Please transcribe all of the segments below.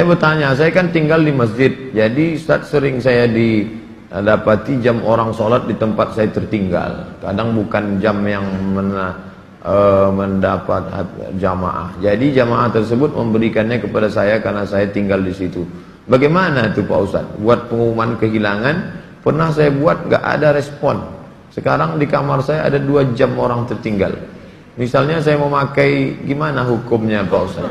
Saya bertanya, saya kan tinggal di masjid, jadi Ustaz sering saya dapati jam orang sholat di tempat saya tertinggal. Kadang bukan jam yang mendapat jamaah. Jadi jamaah tersebut memberikannya kepada saya karena saya tinggal di situ. Bagaimana itu Pak Ustaz? Buat pengumuman kehilangan, pernah saya buat gak ada respon. Sekarang di kamar saya ada 2 jam orang tertinggal. Misalnya saya mau pakai, gimana hukumnya Pak Ustaz?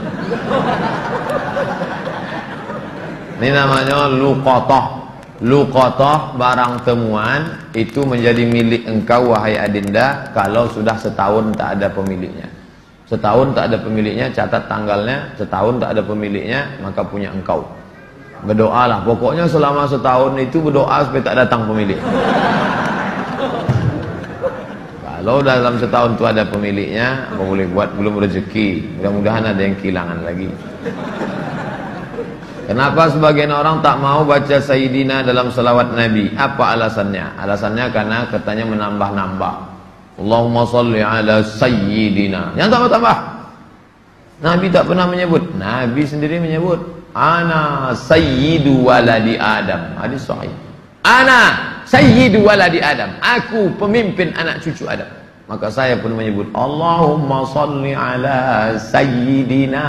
Ini namanya luqatah. Luqatah, barang temuan, itu menjadi milik engkau wahai adinda kalau sudah setahun tak ada pemiliknya. Setahun tak ada pemiliknya, catat tanggalnya. Setahun tak ada pemiliknya, maka punya engkau. Berdoalah, pokoknya selama setahun itu berdoa supaya tak datang pemilik. Kalau dalam setahun itu ada pemiliknya, apa boleh buat, belum rezeki. Mudah-mudahan ada yang kehilangan lagi. Kenapa sebagian orang tak mau baca Sayyidina dalam salawat Nabi? Apa alasannya? Alasannya karena katanya menambah-nambah. Allahumma salli ala Sayyidina. Yang tambah-tambah. Nabi tak pernah menyebut. Nabi sendiri menyebut. Ana Sayyidu waladi Adam. Hadis sahih. Ana Sayyidu waladi Adam. Aku pemimpin anak cucu Adam. Maka saya pun menyebut. Allahumma salli ala Sayyidina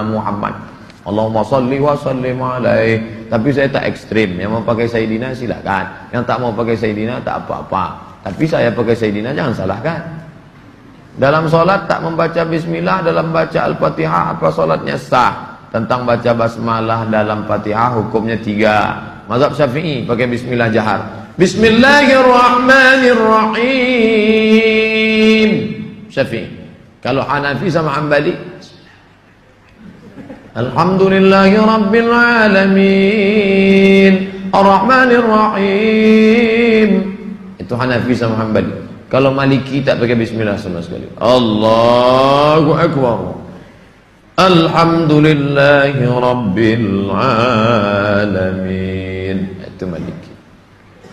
Muhammad. Allahumma salli wa sallim alaih. Tapi saya tak ekstrim. Yang mau pakai Sayyidina silakan. Yang tak mau pakai Sayyidina tak apa-apa. Tapi saya pakai Sayyidina jangan salahkan. Dalam solat tak membaca bismillah, dalam baca al-fatihah, apa solatnya sah? Tentang baca basmalah dalam fatihah hukumnya 3. Mazhab Syafi'i pakai bismillah jahar. Bismillahirrahmanirrahim. Syafi'i. Kalau Hanafi sama Hanbali, Alhamdulillahi Rabbil Alamin Ar-Rahmanir Rahim. Itu Hanafi sama Hanbali. Kalau Maliki tak pakai bismillah sama sekali. Allahu Akbar. Alhamdulillahi Rabbil Alamin. Itu Maliki.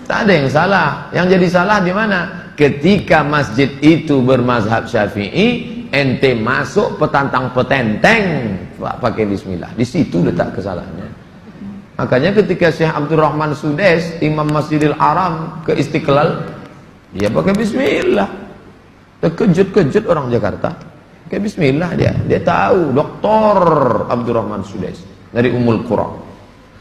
Tak ada yang salah. Yang jadi salah di mana? Ketika masjid itu bermazhab Syafi'i, ente masuk petantang petenteng pakai bismillah. Di situ letak kesalahannya. Makanya ketika Syekh Abdurrahman Sudes, Imam Masjidil Haram ke Istiqlal, dia pakai bismillah. Terkejut-kejut orang Jakarta. Pakai bismillah dia. Dia tahu Dr. Abdurrahman Sudes dari Ummul Qura.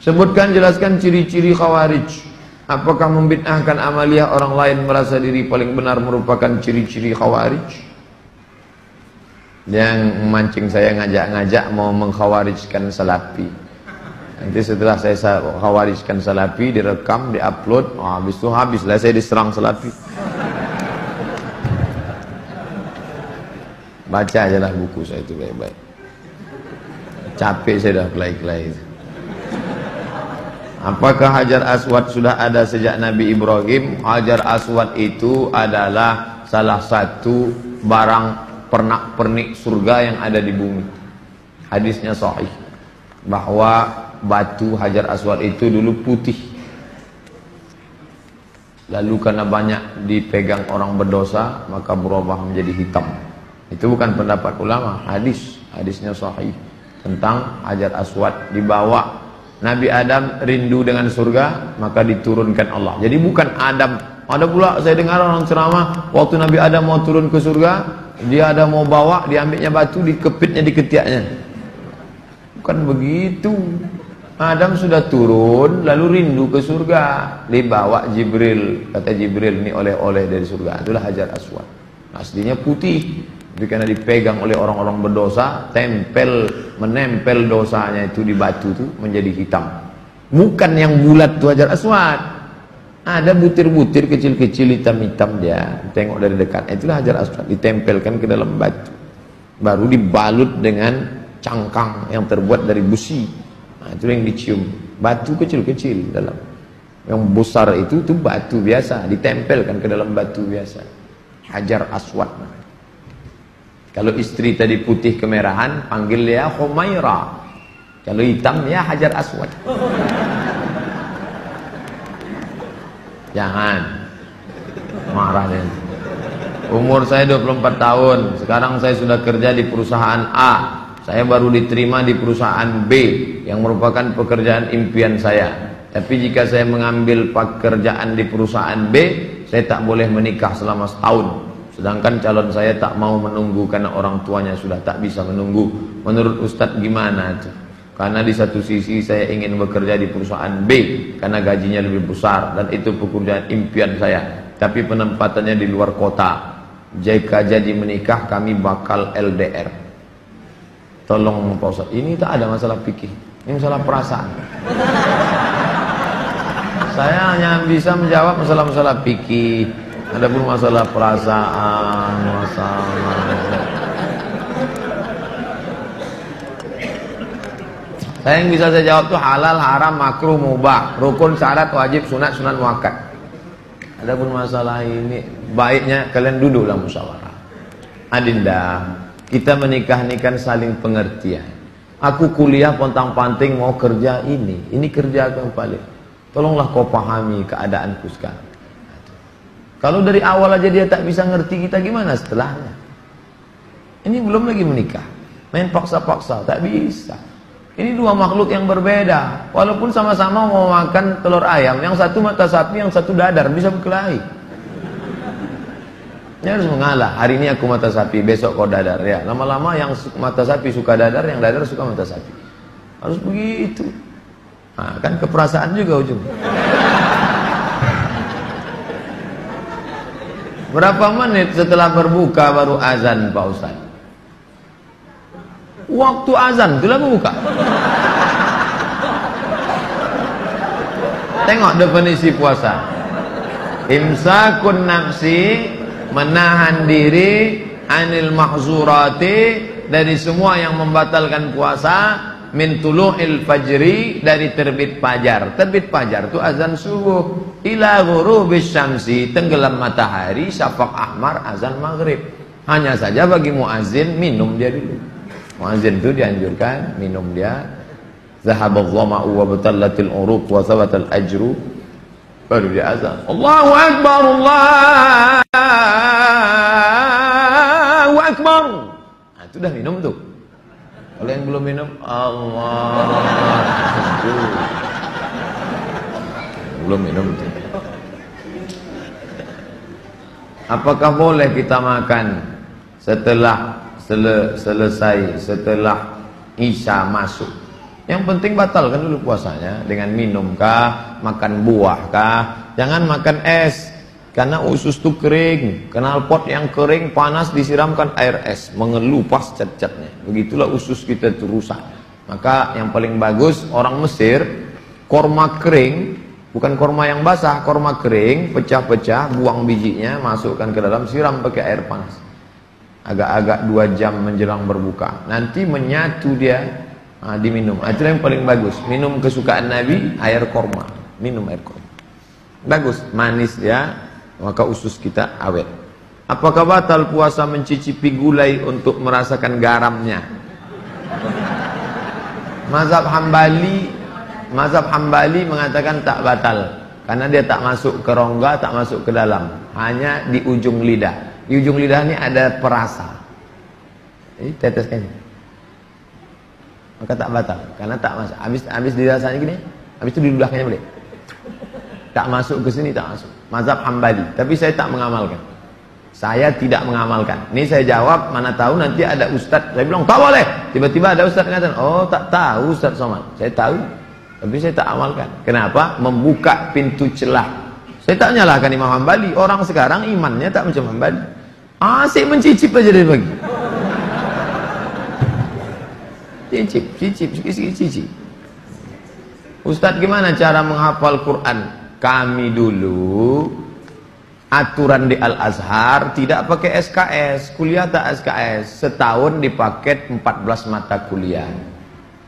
Sebutkan, jelaskan ciri-ciri Khawarij. Apakah membid'ahkan amaliyah orang lain merasa diri paling benar merupakan ciri-ciri Khawarij? Yang memancing saya ngajak-ngajak mau mengkhawarijkan Salafi. Nanti setelah saya khawarijkan Salafi, direkam, diupload, habis itu habislah saya diserang Salafi. Baca aja lah buku saya itu baik-baik. Capek saya dah kelai-kelai. Apakah Hajar Aswad sudah ada sejak Nabi Ibrahim? Hajar Aswad itu adalah salah satu barang pernak-pernik surga yang ada di bumi. Hadisnya sahih bahwa batu Hajar Aswad itu dulu putih, lalu karena banyak dipegang orang berdosa maka berubah menjadi hitam. Itu bukan pendapat ulama, hadisnya sahih tentang Hajar Aswad. Dibawa Nabi Adam rindu dengan surga, maka diturunkan Allah. Jadi bukan Adam. Ada pula saya dengar orang ceramah, waktu Nabi Adam mau turun ke surga, dia ada mau bawa, diambilnya batu, dikepitnya di ketiaknya. Bukan begitu. Adam sudah turun, lalu rindu ke surga, dibawa Jibril. Kata Jibril, ini oleh-oleh dari surga. Itulah Hajar Aswad. Aslinya putih, tapi karena dipegang oleh orang-orang berdosa, menempel dosanya itu di batu itu menjadi hitam. Bukan yang bulat itu Hajar Aswad. Ada butir-butir kecil-kecil hitam-hitam dia. Tengok dari dekat. Itulah Hajar Aswad. Ditempelkan ke dalam batu. Baru dibalut dengan cangkang yang terbuat dari besi. Nah, itu yang dicium. Batu kecil-kecil dalam. Yang besar itu batu biasa. Ditempelkan ke dalam batu biasa. Hajar Aswad. Kalau istri tadi putih kemerahan, panggil dia Humaira. Kalau hitam ya Hajar Aswad. Jangan marah dia. Umur saya 24 tahun. Sekarang saya sudah kerja di perusahaan A. saya baru diterima di perusahaan B yang merupakan pekerjaan impian saya. Tapi jika saya mengambil pekerjaan di perusahaan B, saya tak boleh menikah selama setahun. Sedangkan calon saya tak mau menunggu karena orang tuanya sudah tak bisa menunggu. Menurut Ustadz gimana itu? Karena di satu sisi saya ingin bekerja di perusahaan B karena gajinya lebih besar dan itu pekerjaan impian saya. Tapi penempatannya di luar kota. Jika jadi menikah kami bakal LDR. Tolong Pak Ustaz, ini tak ada masalah fikih, ini masalah perasaan. Saya hanya bisa menjawab masalah-masalah fikih. Adapun masalah perasaan, saya yang bisa saya jawab tuh halal, haram, makruh, mubah, rukun, syarat, wajib, sunat, sunan, muakkad. Adapun masalah ini, baiknya kalian duduklah musyawarah. Adinda, kita menikah ini kan saling pengertian. Aku kuliah pontang-panting mau kerja ini kerja aku yang paling. Tolonglah kau pahami keadaanku sekarang. Kalau dari awal aja dia tak bisa ngerti kita, gimana setelahnya? Ini belum lagi menikah, main paksa-paksa, tak bisa. Ini dua makhluk yang berbeda. Walaupun sama-sama mau makan telur ayam, yang satu mata sapi, yang satu dadar, bisa berkelahi. Ini harus mengalah. Hari ini aku mata sapi, besok kau dadar. Ya, lama-lama yang mata sapi suka dadar, yang dadar suka mata sapi. Harus begitu. Nah, kan keperasaan juga ujung. Berapa menit setelah berbuka baru azan Pak Ustaz? Waktu azan itulah berbuka. Tengok definisi puasa. Imsakun nafsi, menahan diri, anil mahzurati, dari semua yang membatalkan puasa, min tulu'il fajri, dari terbit fajar. Terbit fajar itu azan subuh, ila ghurubis syamsi, tenggelam matahari, syafaq ahmar, azan maghrib. Hanya saja bagi muazin minum dia dulu. Muazin itu dianjurkan minum dia. Zahabadh dhama'u wa batallatil uruq wa thabatal ajru, baru dia azan. Allahu akbar, Allahu akbar. Nah, itu dah minum tuh. Kalau yang belum minum, Allah, belum minum tuh. Apakah boleh kita makan setelah selesai, setelah Isya masuk? Yang penting batalkan dulu puasanya dengan minum kah, makan buah kah. Jangan makan es, karena usus itu kering. Knalpot yang kering panas disiramkan air es, mengelupas cat-catnya. Begitulah usus kita itu rusak. Maka yang paling bagus orang Mesir, korma kering, bukan korma yang basah, korma kering, pecah-pecah, buang bijinya, masukkan ke dalam, siram pakai air panas. Agak-agak 2 jam menjelang berbuka. Nanti menyatu dia. Nah, diminum. Itu yang paling bagus. Minum kesukaan Nabi, air korma. Minum air korma. Bagus, manis ya. Maka usus kita awet. Apakah batal puasa mencicipi gulai untuk merasakan garamnya? Mazhab Hambali mengatakan tak batal. Karena dia tak masuk ke rongga, tak masuk ke dalam. Hanya di ujung lidah. Di ujung lidah ini ada perasa. Jadi teteskan. Maka tak batal, karena tak masuk. Habis dirasanya gini, habis itu di belakangnya boleh. Tak masuk ke sini, tak masuk. Mazhab Hambali, tapi saya tak mengamalkan. Saya tidak mengamalkan. Ini saya jawab, mana tahu nanti ada ustadz. Saya bilang tak boleh. Tiba-tiba ada ustadz mengatakan, oh tak tahu Ustadz Somad. Saya tahu, tapi saya tak amalkan. Kenapa? Membuka pintu celah. Saya tak nyalahkan Imam Hambali. Orang sekarang imannya tak macam Hambali. Asik mencicip aja dari pagi. Cicip. Ustadz, gimana cara menghafal Quran? Kami dulu aturan di Al-Azhar tidak pakai SKS, kuliah tak SKS, setahun dipaket 14 mata kuliah,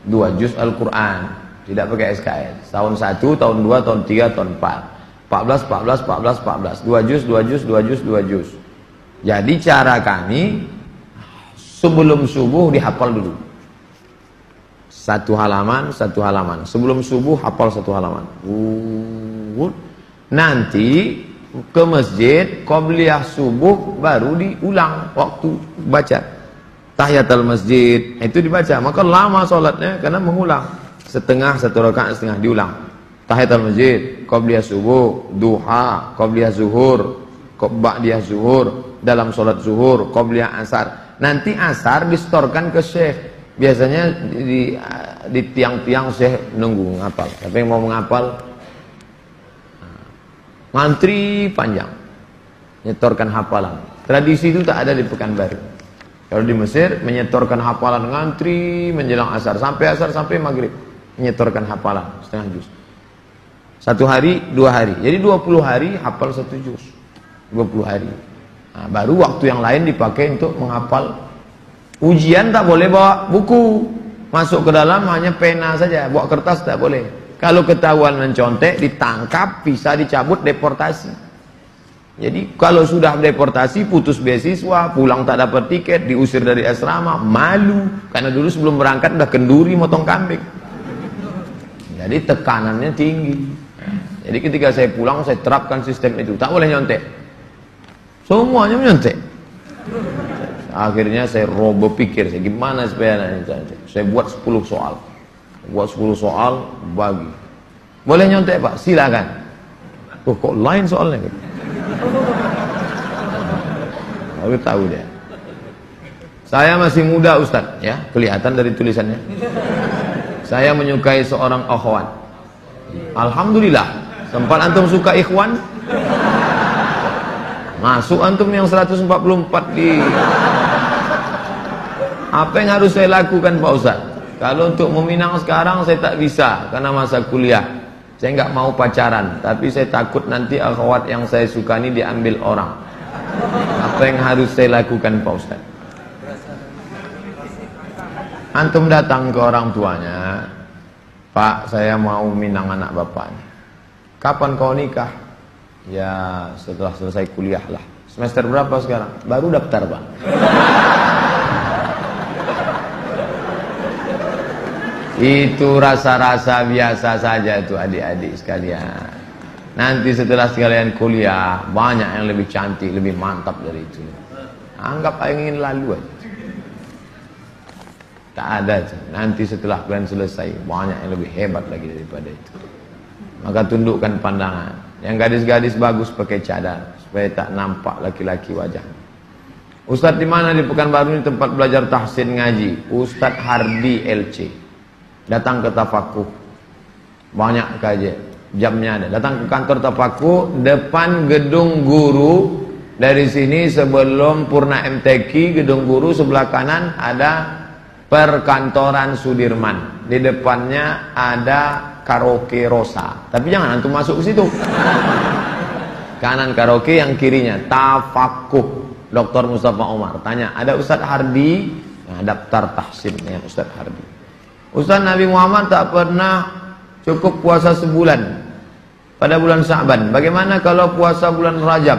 2 juz Al-Quran, tidak pakai SKS. Tahun 1, tahun 2, tahun 3, tahun 4, 14, 2 juz. Jadi cara kami sebelum subuh dihafal dulu. Satu halaman. Sebelum subuh hafal 1 halaman. Nanti ke masjid, qobliyah subuh baru diulang waktu baca. tahiyatul masjid itu dibaca, maka lama sholatnya karena mengulang setengah, satu rakaat setengah diulang. Tahiyatul masjid, qabliyah subuh, duha, qabliyah zuhur, ba'diyah zuhur, dalam sholat zuhur, qabliyah asar. Nanti asar distorkan ke syekh. Biasanya di tiang-tiang syekh nunggu ngapal. Tapi yang mau menghafal ngantri panjang, nyetorkan hafalan. Tradisi itu tak ada di Pekanbaru. Kalau di Mesir menyetorkan hafalan ngantri menjelang asar sampai maghrib, menyetorkan hafalan setengah juz. 1 hari, 2 hari. Jadi 20 hari hafal 1 juz. 20 hari. Nah, baru waktu yang lain dipakai untuk menghafal. Ujian tak boleh bawa buku. Masuk ke dalam hanya pena saja, bawa kertas tak boleh. Kalau ketahuan mencontek, ditangkap, bisa dicabut, deportasi. Jadi kalau sudah deportasi, putus beasiswa, pulang tak dapat tiket, diusir dari asrama, malu. Karena dulu sebelum berangkat udah kenduri motong kambing. Jadi tekanannya tinggi. Jadi ketika saya pulang, saya terapkan sistem itu. Tak boleh nyontek. Semuanya menyontek. Akhirnya saya berpikir, gimana supaya saya buat 10 soal. Buat 10 soal, bagi. Boleh nyontek Pak? Silakan. Oh, kok lain soalnya? Lalu tahu dia. Saya masih muda Ustaz, ya, kelihatan dari tulisannya. Saya menyukai seorang akhwat. Alhamdulillah. Sempat antum suka ikhwan? Masuk antum yang 144 di. Apa yang harus saya lakukan Pak Ustaz? Kalau untuk meminang sekarang saya tak bisa karena masa kuliah. Saya nggak mau pacaran, tapi saya takut nanti akhwat yang saya suka ini diambil orang. Apa yang harus saya lakukan Pak Ustaz? Antum datang ke orang tuanya, Pak, saya mau minang anak bapaknya. Kapan kau nikah? Ya setelah selesai kuliah lah. Semester berapa sekarang? Baru daftar Pak. Itu rasa-rasa biasa saja itu adik-adik sekalian. Nanti setelah sekalian kuliah, banyak yang lebih cantik, lebih mantap dari itu. Anggap ingin lalu aja. Tak ada. Nanti setelah kalian selesai, banyak yang lebih hebat lagi daripada itu. Maka tundukkan pandangan. Yang gadis-gadis bagus pakai cadar supaya tak nampak laki-laki wajah. Ustadz di mana di Pekanbaru ini tempat belajar tahsin ngaji? Ustadz Hardi LC. Datang ke Tafakuh. Banyak kajian. Jamnya ada. Datang ke kantor Tafakuh depan gedung guru. Dari sini sebelum Purna MTQ, gedung guru sebelah kanan ada perkantoran Sudirman. Di depannya ada karaoke Rosa. Tapi jangan antum masuk ke situ. Kanan karaoke, yang kirinya Tafakuh. Dr. Mustafa Umar. Tanya, ada Ustadz Hardi? Nah, daftar tahsin dengan Ustadz Hardi. Ustaz, Nabi Muhammad tak pernah cukup puasa sebulan pada bulan Sya'ban. Bagaimana kalau puasa bulan Rajab?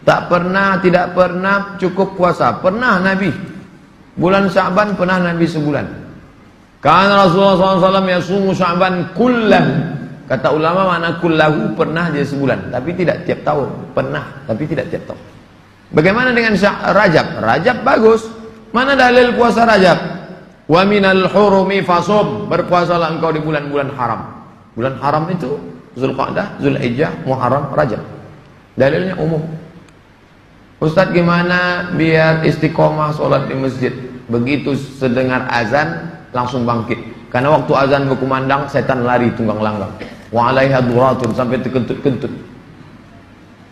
Tak pernah, tidak pernah cukup puasa. Pernah Nabi. Bulan Sya'ban pernah Nabi sebulan. Karena Rasulullah SAW yasumu Sya'ban kullah. Kata ulama mana kullahu, pernah dia sebulan. Tapi tidak tiap tahun. Pernah, tapi tidak tiap tahun. Bagaimana dengan Rajab? Rajab bagus. Mana dalil puasa Rajab? Wa minal hurumi fasum, berpuasalah engkau di bulan-bulan haram. Bulan haram itu Zulqa'dah, Zulhijjah, Muharram, Rajab. Dalilnya umum. Ustadz, gimana biar istiqomah sholat di masjid? Begitu sedengar azan langsung bangkit. Karena waktu azan berkumandang setan lari tunggang langgang. Wa 'alaiha duratun, sampai terkentut-kentut.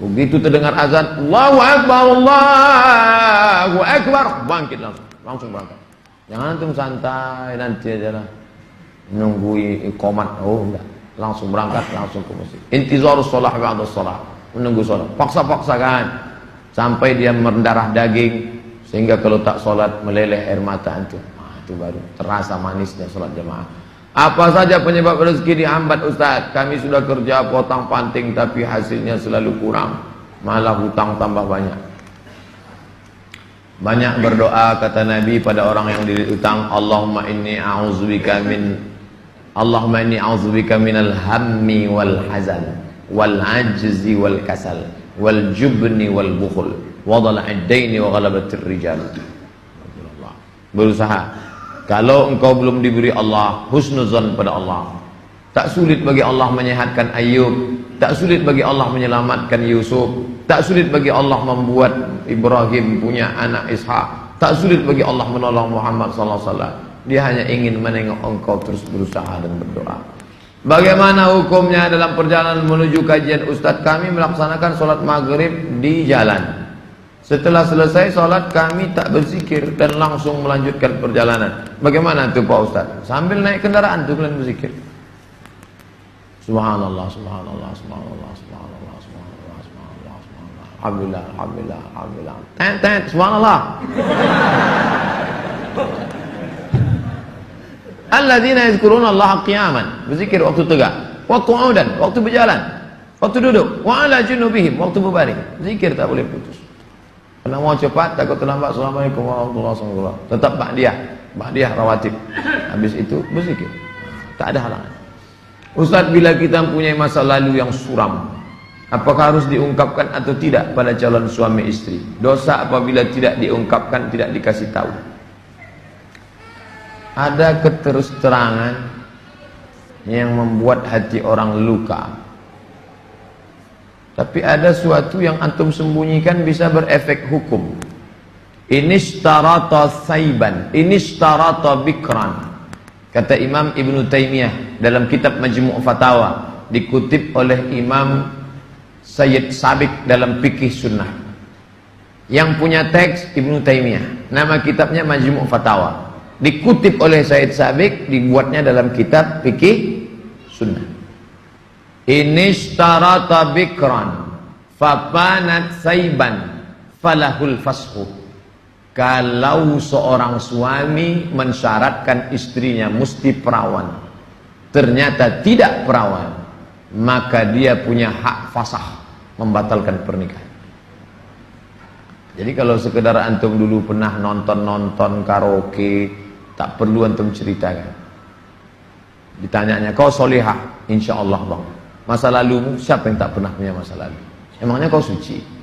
Begitu terdengar azan, Allahu Akbar, Allahu Akbar, bangkit langsung berangkat. Jangan antum santai nanti aja lah menunggu iqamat. Oh enggak, langsung berangkat, langsung ke masjid. Intizarus shalah ba'da shalah, menunggu sholat. Paksa-paksakan sampai dia mendarah daging sehingga kalau tak sholat meleleh air mata antum. Nah, itu baru terasa manisnya sholat jamaah. Apa saja penyebab rezeki dihambat Ustaz? Kami sudah kerja potong panting tapi hasilnya selalu kurang, malah hutang tambah banyak. Banyak berdoa kata Nabi pada orang yang dililit utang, Allahumma inni a'udzubika minal hammi wal hazan wal ajzi wal kasal wal jubni wal bukhul wa dhala'id daini wa ghalabatir rijal. berusaha. Kalau engkau belum diberi Allah, husnuzan pada Allah. Tak sulit bagi Allah menyehatkan Ayub, tak sulit bagi Allah menyelamatkan Yusuf, tak sulit bagi Allah membuat Ibrahim punya anak Ishak, tak sulit bagi Allah menolong Muhammad sallallahu alaihi wasallam. Dia hanya ingin menengok engkau terus berusaha dan berdoa. Bagaimana hukumnya dalam perjalanan menuju kajian Ustadz? Kami melaksanakan sholat maghrib di jalan. Setelah selesai sholat kami tak berzikir dan langsung melanjutkan perjalanan. Bagaimana itu Pak Ustadz? Sambil naik kendaraan itu kalian berzikir. Subhanallah, subhanallah, subhanallah, subhanallah, subhanallah, subhanallah, subhanallah. Alhamdulillah, alhamdulillah, alhamdulillah. Tet, subhanallah. Alladzina yazkuruna Allah qiyaman, berzikir waktu tegak, wa qu'udan, waktu berjalan, waktu duduk, wa ala junubihim, waktu berbaring. Zikir tak boleh putus. Kalau mau cepat takut terlambat. Assalamualaikum warahmatullahi wabarakatuh. Tetap ba'diyah rawatib. Habis itu berzikir. Tak ada halangan. Ustaz, bila kita mempunyai masa lalu yang suram, apakah harus diungkapkan atau tidak pada calon suami istri? Dosa apabila tidak diungkapkan, tidak dikasih tahu. Ada keterus-terangan yang membuat hati orang luka. Tapi ada suatu yang antum sembunyikan bisa berefek hukum. Inishtarata saiban, inishtarata bikran. Kata Imam Ibn Taymiyah dalam kitab Majmu' Fatawa, dikutip oleh Imam Sayyid Sabiq dalam Fikih Sunnah. Yang punya teks Ibn Taymiyah, nama kitabnya Majmu' Fatawa. Dikutip oleh Sayyid Sabiq, dibuatnya dalam kitab Fikih Sunnah. Inishtarata bikran fapanat saiban falahul fashu. Kalau seorang suami mensyaratkan istrinya mesti perawan, ternyata tidak perawan, maka dia punya hak fasah membatalkan pernikahan. Jadi kalau sekedar antum dulu pernah nonton karaoke, tak perlu antum ceritakan. Ditanyanya, kau solihah? Insya Allah bang. Masa lalumu, siapa yang tak pernah punya masa lalu? Emangnya kau suci?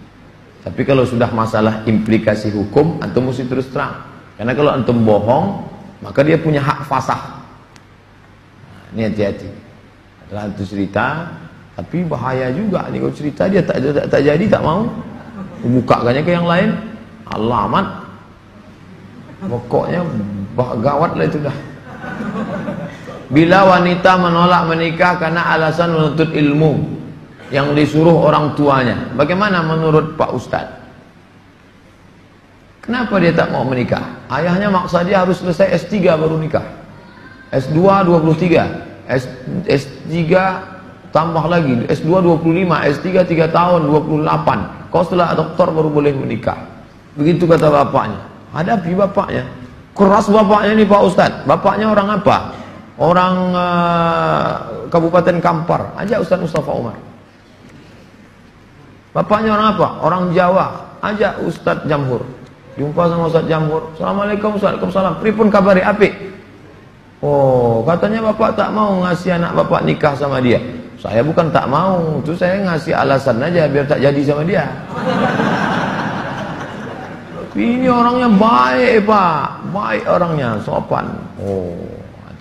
Tapi kalau sudah masalah implikasi hukum, antum mesti terus terang. Karena kalau antum bohong, maka dia punya hak fasah. Nah, ini hati-hati. Adalah itu cerita, tapi bahaya juga. Nih kalau cerita dia tak jadi, tak mau. Bukakannya ke yang lain, alamat. Pokoknya gawat lah itu dah. Bila wanita menolak menikah karena alasan menuntut ilmu yang disuruh orang tuanya, bagaimana menurut Pak Ustadz? Kenapa dia tak mau menikah? Ayahnya maksa dia harus selesai S3 baru nikah. S2 23, S3 tambah lagi, S2 25, S3 3 tahun 28. Kau setelah doktor baru boleh menikah. Begitu kata bapaknya. Hadapi bapaknya. Keras bapaknya nih Pak Ustadz. Bapaknya orang apa? Orang Kabupaten Kampar. Ajak Ustadz Mustafa Umar. Bapaknya orang apa? Orang Jawa. Ajak Ustadz Jamhur. Jumpa sama Ustadz Jamhur. Assalamualaikum, waalaikumsalam. Pripun kabari apik? Oh, katanya bapak tak mau ngasih anak bapak nikah sama dia. Saya bukan tak mau, itu saya ngasih alasan aja biar tak jadi sama dia. Ini orangnya baik Pak, baik orangnya, sopan. Oh,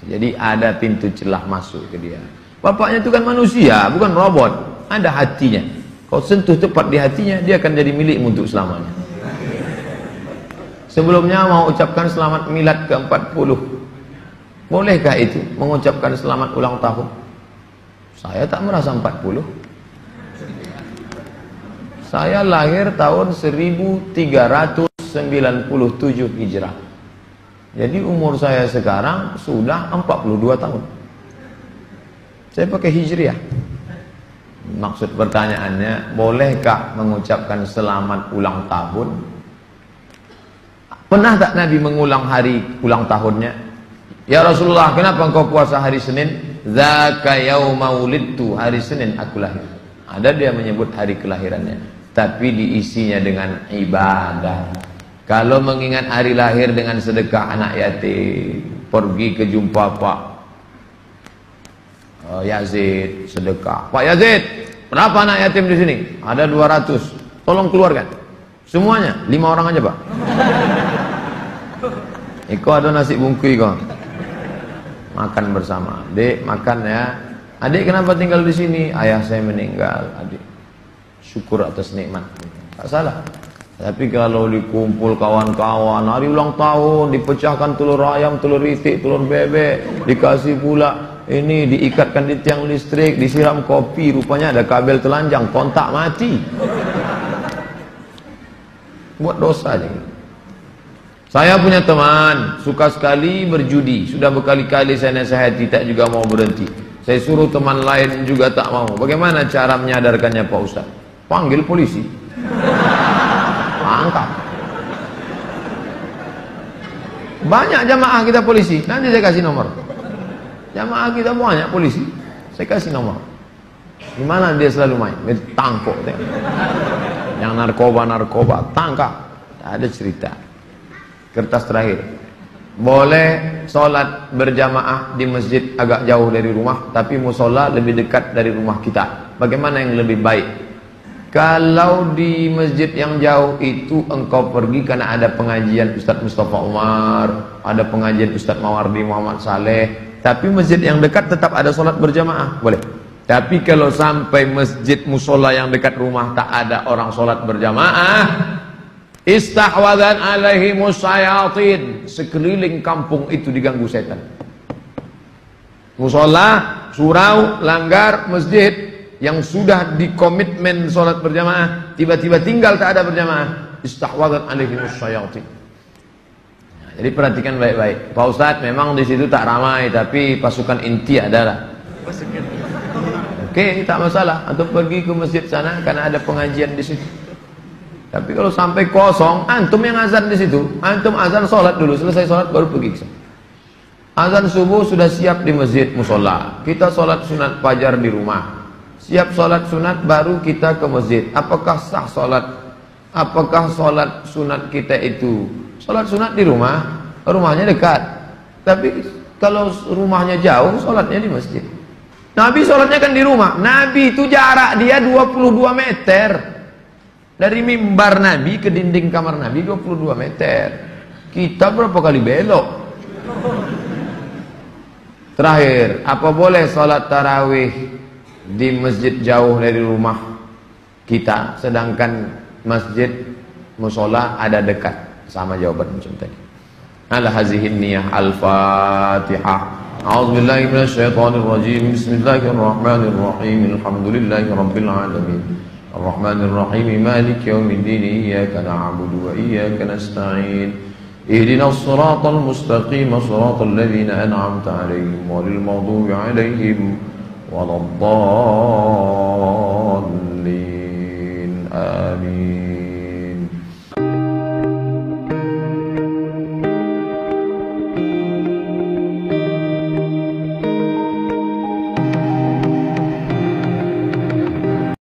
jadi ada pintu celah masuk ke dia. Bapaknya itu kan manusia, bukan robot. Ada hatinya. Kau sentuh tepat di hatinya, dia akan jadi milikmu untuk selamanya. Sebelumnya mau ucapkan selamat milad ke-40. Bolehkah itu mengucapkan selamat ulang tahun? Saya tak merasa 40. Saya lahir tahun 1397 Hijrah. Jadi umur saya sekarang sudah 42 tahun. Saya pakai Hijriah. Maksud pertanyaannya, bolehkah mengucapkan selamat ulang tahun? Pernah tak Nabi mengulang hari ulang tahunnya? Ya Rasulullah, kenapa engkau puasa hari Senin? Dzaka yauma wulidtu, hari Senin aku lahir. Ada dia menyebut hari kelahirannya, tapi diisinya dengan ibadah. Kalau mengingat hari lahir dengan sedekah anak yatim, pergi ke jumpa Pak Yazid, sedekah. Pak Yazid, berapa anak yatim di sini? Ada 200. Tolong keluarkan. Semuanya, 5 orang aja Pak. Iko ada nasi bungkui kok. Makan bersama. Dek, makan ya. Adik kenapa tinggal di sini? Ayah saya meninggal, adik. Syukur atas nikmat. Tak salah. Tapi kalau dikumpul kawan-kawan, hari ulang tahun, dipecahkan telur ayam, telur itik, telur bebek, dikasih pula ini, diikatkan di tiang listrik, disiram kopi, rupanya ada kabel telanjang, kontak mati. Buat dosa aja. Saya punya teman, suka sekali berjudi. Sudah berkali-kali saya nasihati, tak juga mau berhenti. Saya suruh teman lain juga tak mau. Bagaimana cara menyadarkannya Pak Ustaz? Panggil polisi. Angkat. Banyak jamaah kita polisi. Nanti saya kasih nomor. Jamaah kita banyak polisi. Saya kasih nomor. Di mana dia selalu main? Tangkap. Yang narkoba tangkap. Ada cerita. Kertas terakhir. Boleh sholat berjamaah di masjid agak jauh dari rumah, tapi musola lebih dekat dari rumah kita. Bagaimana yang lebih baik? Kalau di masjid yang jauh itu engkau pergi karena ada pengajian Ustadz Mustafa Umar, ada pengajian Ustadz Mawardi Muhammad Saleh, tapi masjid yang dekat tetap ada sholat berjamaah, boleh. Tapi kalau sampai masjid musola yang dekat rumah tak ada orang sholat berjamaah, istahwadan alaihimus syayatin, sekeliling kampung itu diganggu setan. Musola, surau, langgar, masjid yang sudah dikomitmen sholat berjamaah, tiba-tiba tinggal tak ada berjamaah, istahwadan alaihimus syayatin. Nah, jadi perhatikan baik-baik. Pak Ustadz, memang di situ tak ramai, tapi pasukan inti adalah. Oke, tak masalah. Atau pergi ke masjid sana karena ada pengajian di situ. Tapi kalau sampai kosong, antum yang azan di situ, antum azan sholat dulu, selesai sholat baru pergi ke sana. Azan subuh sudah siap di masjid musola. Kita sholat sunat fajar di rumah. Siap sholat sunat baru kita ke masjid. Apakah sah sholat? Apakah sholat sunat kita itu? Sholat sunat di rumah, rumahnya dekat. Tapi kalau rumahnya jauh, sholatnya di masjid. Nabi sholatnya kan di rumah. Nabi itu jarak dia 22 meter. Dari mimbar Nabi ke dinding kamar Nabi 22 meter. Kita berapa kali belok? Terakhir, apa boleh sholat tarawih di masjid jauh dari rumah kita, sedangkan masjid musola ada dekat? Sama jawaban macam tadi. Ala hazihin niyah. Al-Fatihah. A'udzubillahi minasyaitonir rajim. Bismillahirrahmanirrahim. Alhamdulillahi rabbil alamin. Ar-Rahmanir Rahim. Maliki yaumiddin. Iyyaka na'budu wa iyyaka nasta'in. Ihdinas siratal mustaqim. Shiratal ladzina an'amta 'alaihim ghairil maghdubi 'alaihim waladdallin.